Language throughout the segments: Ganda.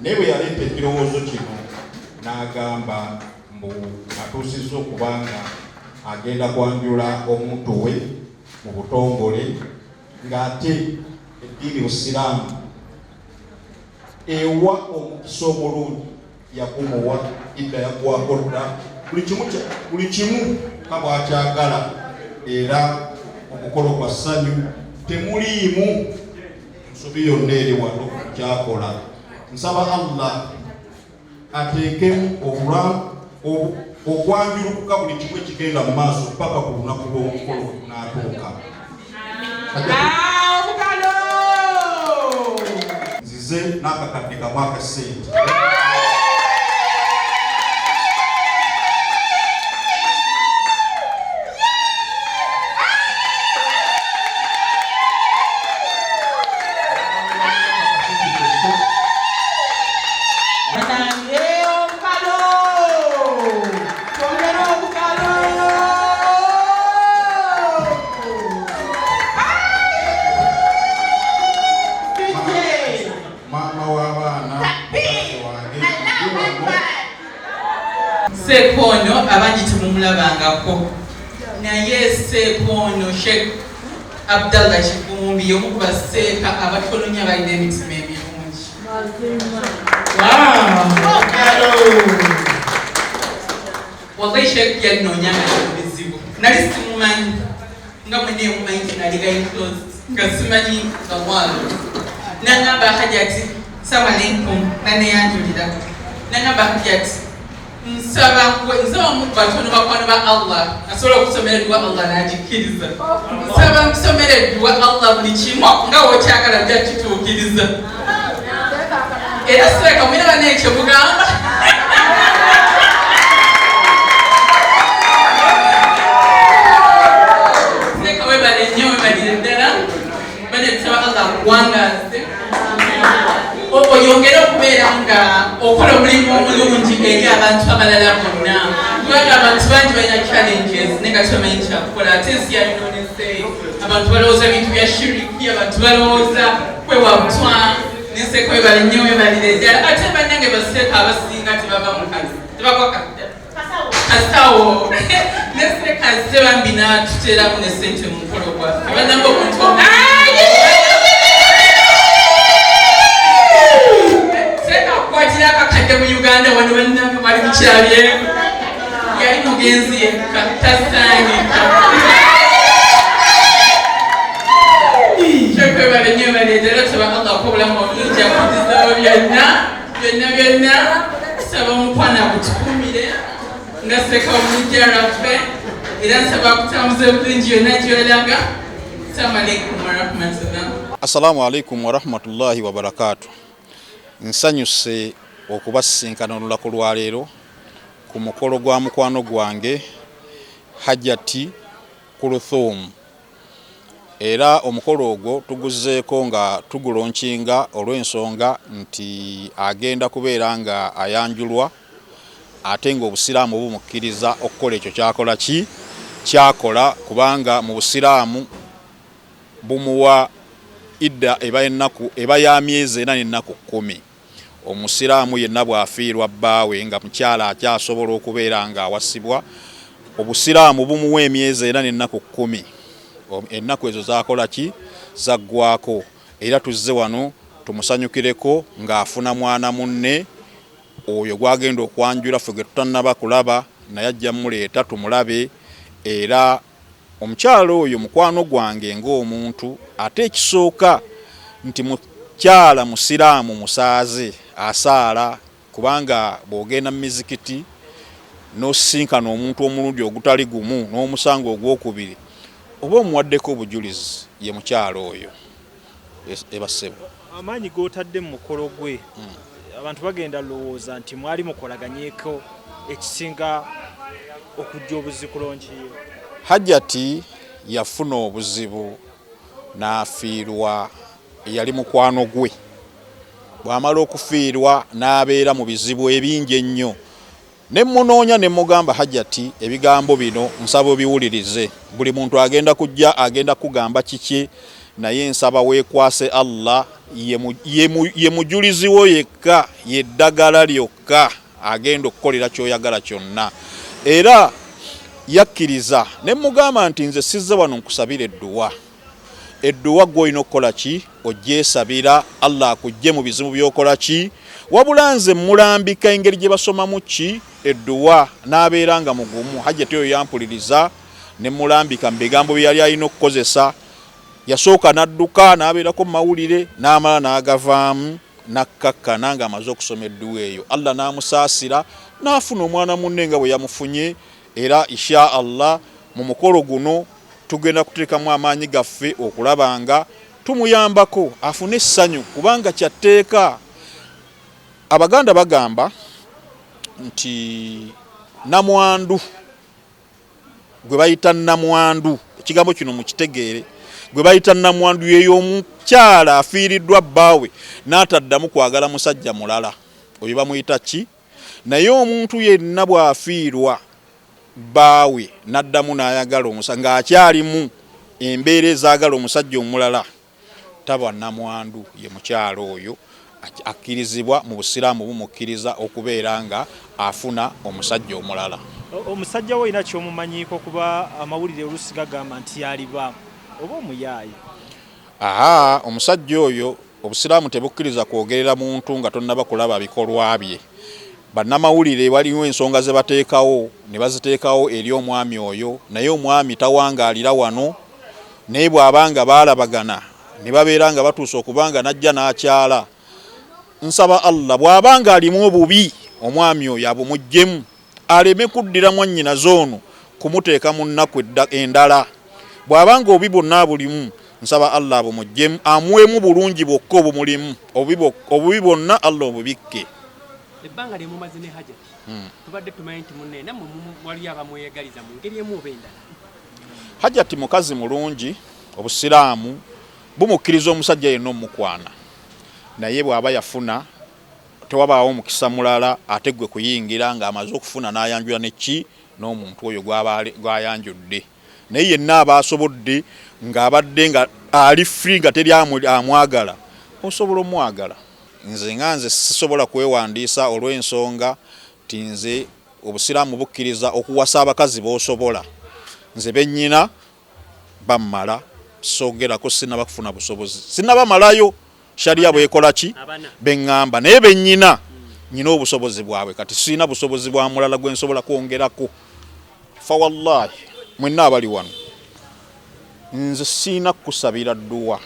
Newe yaleta ekirowoozo kino n'agamba mbu atuusizza okubanga agenda kwanjula omuntu we mu butongole ng'ate eddiini Busiraamu ewa omukisa omulungi yakumuwa idda yagwako dda buli kimu kabwakyagala era omukolo gwa ssanyu temuliimu nsobi yonna eri wano kyakola. Nsaba Allah ateekemu okwanjulukuka buli kimu ekigenda mu maaso paka ku lunaku lw'omukolo n'atuuka. Nzize n'akakadde kamu akasente. Sekono abangi temumulabangako naye Sekono Sheikh Abdallah Kivumbi omu ku baseeka abatolonya abalina emitima emirungi. Wallahi Sheikh yanoonya bizibu nali simumanyi nga mwene mumanyi nti nali gayintozi nga simanyi nga mwalo nangamba Hajati salamu alaikum naneyanjulira nangamba Hajati nsaba mu batono bakwano ba Allah asobola okusomereddwa Allah n'agikkiriza. Nsaba nkusomereddwa Allah buli kimu nga wokyagala ajja kituukiriza. Era Seeka mwina bana ekyo mugamba Seeka webale nnyo webalire ddala bane tusaba Allah akuwangaze oyongere okubeera nga okola omulimu omulungi eri abantu abalala bonna kubanga abantu bangi balina challenges naye nga tomanyi kyakukola ate ensi yayononese abantu balowooza bintu bya shiriki abantu balowooza kwewabutwa nenseeka webale nnyo webalire ddala ate bannange baseeka abasinga tebava mu kazi tebagwa kasawo nenseeka ze bambi n'atuteramu ne ssente mu mukolo gwaffe banamba omuntu kwatira akakadde mu Uganda wano bannange mwali mukyabye yali mugenzi yekka tasaanyika kyekwebale nnyo baleetera tusaba Allah okobulamu obulungi akudizaawo byonna tusaba omukwana gutukumire nga Seeka omujja lwaffe era nsaba akutambuza obulungi yonna gyolaga. Assalamu alaikum warahmatullah. Assalamu alaikum warahmatullahi wabarakatuh. Nsanyuse okubasisinkana olulako lwaleero ku mukolo gwa mukwano gwange Hajati Kulthum. Era omukolo ogwo tuguzeeko nga tugulonkinga olw'ensonga nti agenda kubeera nga ayanjulwa ate nga Obusiraamu bumukkiriza okukola ekyo kyakola kubanga mu Busiraamu bumuwa idda eba ya myezi 4 n'ennaku 10. Omusiraamu yenna bw'afiirwa bbaawe nga mukyala akyasobola okubeera nga awasibwa Obusiraamu bumuwa emyezi 4 n'ennaku 10. Ennaku ezo zakola zaggwako era tuzze wano tumusanyukireko ng'afuna mwana munne oyo gwagenda okwanjula ffe gwe tutannaba kulaba naye ajja muleeta tumulabe era omukyalo oyo mukwano gwange ng'omuntu ate ekisooka nti mukyala musiraamu musaaze asaala kubanga bw'ogenda mu mizikiti n'osinkana omuntu omulundi ogutali gumu n'omusango ogwokubiri oba omuwaddeko obujulizi ye mukyalo oyo ebassebo amaanyi g'otadde mu mukolo gwe abantu bagenda lowooza nti mwali mukolaganyeko ekisinga okujja obuzikulonkiyo. Hajjati yafuna obuzibu n'afiirwa yali mukwano gwe bw'amala okufiirwa n'abeera mu bizibu ebingi ennyo ne munoonya ne mugamba Hajjati ebigambo bino nsaba obiwulirize buli muntu agenda kujja agenda kugamba kiki naye nsaba weekwase Allah ye mujulizi wo yekka yeddagala lyokka agenda okukolera ky'oyagala kyonna era yakkiriza ne mugamba nti nze sizza wano nkusabira edduwa gw'olina okukola ki ogyesabira Allah akujje mu bizibu by'okola ki wabula nze mulambika engeri gye basomamu ki edduwa n'abeera nga mugumu. Hajjati oyo yampuliriza ne mulambika mu bigambo bye yali alina okukozesa yasooka n'adduka n'abeerako mu mawulire n'amala n'agavaamu n'akkakkana nga amaze okusoma edduwa eyo. Allah n'amusaasira n'afuna omwana munne nga bwe yamufunye era insha Allah mu mukolo guno tugenda kuteekamu amaanyi gaffe okulaba nga tumuyambako afune essanyu kubanga kyatteeka. Abaganda bagamba nti namwandu gwe bayita namwandu ekigambo kino mukitegeere gwe bayita namwandu yeyo omukyala afiiriddwa bbaawe n'ataddamu kwagala musajja mulala oyo bamuyita ki naye omuntu yenna bw'afiirwa bbaawe n'addamu n'ayagala omusajja ng'akyalimu embeera ezaagala omusajja omulala taba namwandu ye mukyala oyo akkirizibwa mu busiraamu bumukkiriza okubeera nga afuna omusajja omulala. Omusajja we olina ky'omumanyiiko kuba amawulire oluusi gagamba nti yaliba oba omuyaaye? Omusajja oyo obusiraamu tebukkiriza kwogerera muntu nga tonnaba kulaba bikolwa bye. Bannamawulire waliwo ensonga ze bateekawo ne baziteekawo eri omwami oyo naye omwami tawangaalira wano naye bw'abanga baalabagana ne babeera nga batuusa okubanga najja n'akyala nsaba Allah bw'abanga alimu obubi omwami oyo abumuggyemu aleme kuddira mwannyina zoono kumuteeka mu nnaku endala bw'abanga obubi bwonna bulimu nsaba Allah abumuggyemu amuwemu bulungi bwokka obumulimu obubi bwonna Allah obubikke. Ebbanga lye mumaze ne Hajjati tubadde tumanyi nti munne nammwe wali abamweyagaliza mu ngeri emu oba endala. Hajjati mukazi mulungi obusiraamu bumukkiriza omusajja yenna omukwana naye bw'aba yafuna tewabaawo omukisa mulala ate gwe kuyingira ng'amaze okufuna n'ayanjula neki n'omuntu oyo gw'ayanjudde naye yenna aba asobodde ng'abadde nga ali free nga teri amwagala osobola omwagala. Nze sisobola kwewandiisa olw'ensonga ti nze obusiraamu bukkiriza okuwasa abakazi b'osobola nze bennyina bammala sogerako sinaba kufuna busobozi sinabamalayo sharia bwekola ki beŋŋamba naye bennyina nyina obusobozi bwabwe kati sirina busobozi bwa mulala gwe nsobola kwongerako. Fa wallahi mwenna abali wano nze sirina kusabira dduwa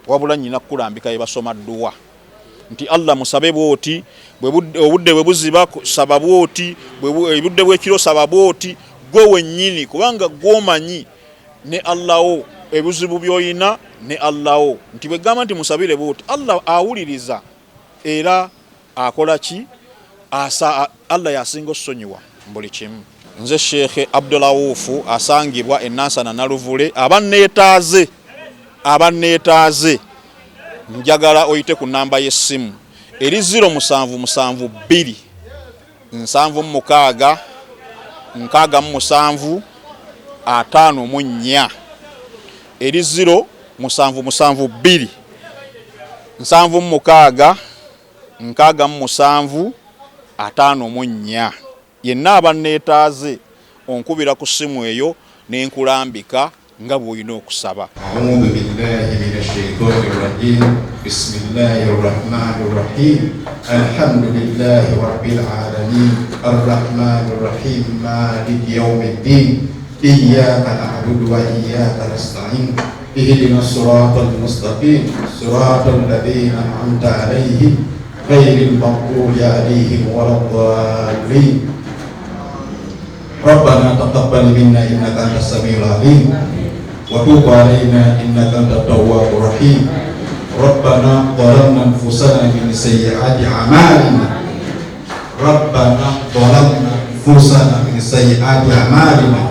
wabula nyina kulambika ebasoma dduwa nti Allah musabe bwoti obudde bwe buziba saba bwoti obudde bw'ekiro saba bwoti gwe wennyini kubanga gwomanyi ne Allaho ebuzibu byoyina ne Allaho nti bwe gamba nti musabire bwoti Allah awuliriza era akola ki Allah yasinga okusonyiwa buli kimu. Nze Sheikh Abdulawufu asangibwa enansana Naluvule abanneetaaze njagala oyite ku namba y'essimu eri 0772 776 67 54 eri 0772 776 67 54 yenna abanneetaaze onkubira ku ssimu eyo n'enkulambika nga bw'olina okusaba. A'udhu billahi minash shaitanir rajim. Bismillahir rahmanir rahim. Alhamdulillahi rabbil alamin. Arrahmanir rahim. Maliki yawmiddin. إياك نعبد وإياك نستعين اهدنا الصراط المستقيم صراط الذين أنعمت عليهم غير المغضوب عليهم ولا الضالين ربنا تقبل منا إنك أنت السميع العليم وتوب علينا إنك أنت التواب الرحيم ربنا ظلمنا أنفسنا من سيئات أعمالنا ربنا ظلمنا أنفسنا من سيئات أعمالنا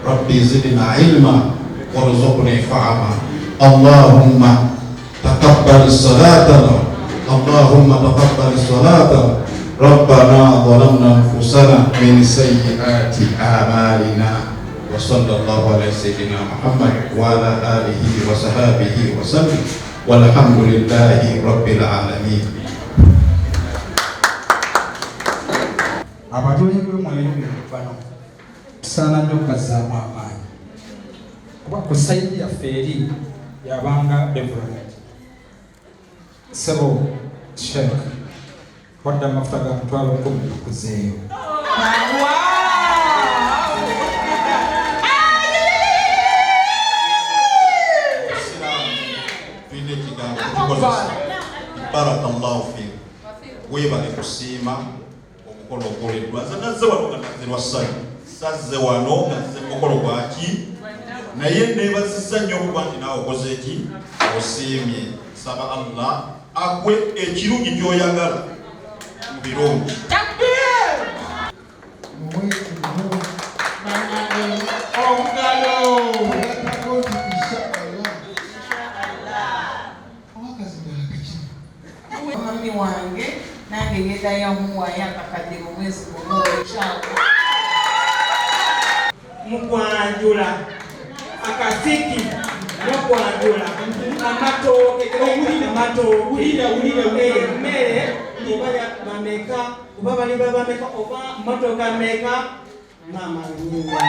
ربي زدنا علما وارزقني فهما اللهم تقبل صلاتنا اللهم تقبل صلاتنا ربنا ظلمنا أنفسنا من سيئات أعمالنا وصلى الله على سيدنا محمد وعلى آله وصحبه وسلم والحمد لله رب العالمين. Abatuli mwalimu bano sana nnyo bazaamu amaanyi kuba ku sayidi yaffe eri yabanga development sebo Sheikh wadde amafuta ga mutwalo 10 okuzeeyo barakallahu fiik webale kusiima omukono okoleddwa nze nazze wano nga nazirwa ssanyu sazze wano nga nze mukolo gwaki naye neebazizza nnyo okuba nti naawe okoze eki osiimye saba Allah agwe ekirungi gy'oyagala mu birungi Mami wange nange ngenda yamuwayo akakadde mu mwezi gumwekyago mukwanjula akasiki mukwanjula amatooke emmere nibaya bameka oba bali bameka oba motoka meka mama nyinga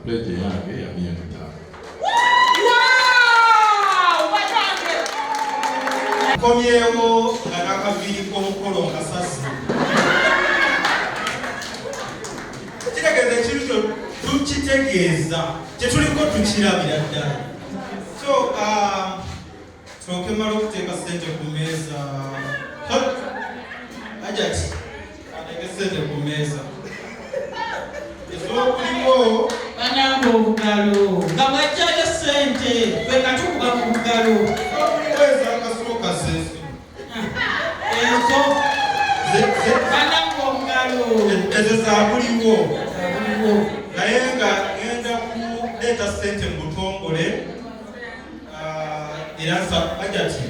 Pledge yange ya miaka 5. komyewo nga nakaviri k'omukolo nkasasi kitegeeza ekintu kyo tukitegeeza kyetuliko tukirabira ddala so twokemala okuteeka sente ku meeza ajati ateke sente ku meeza ezokuliwo bananga obugalo nga bwajjayo sente bwekatukuba mu bugalo omuweza akasooka zezo ezo bananga obugalo ezo zabuliwo naye nga ngenda kuleeta sente mu butongole era ajati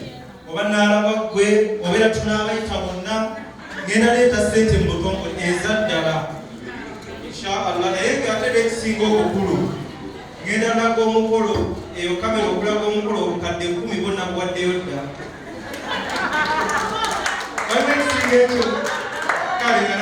oba naalaba gwe obeera tunaabayita bonna ngenda leeta sente mu butongole ezaddala inshallah naye ngaatera ekisinga obukulu ngenda naga omukolo eyo kamera okulaga omukolo obukadde 10 bonna buwaddeyo ddala ekisinga ekyo kale nga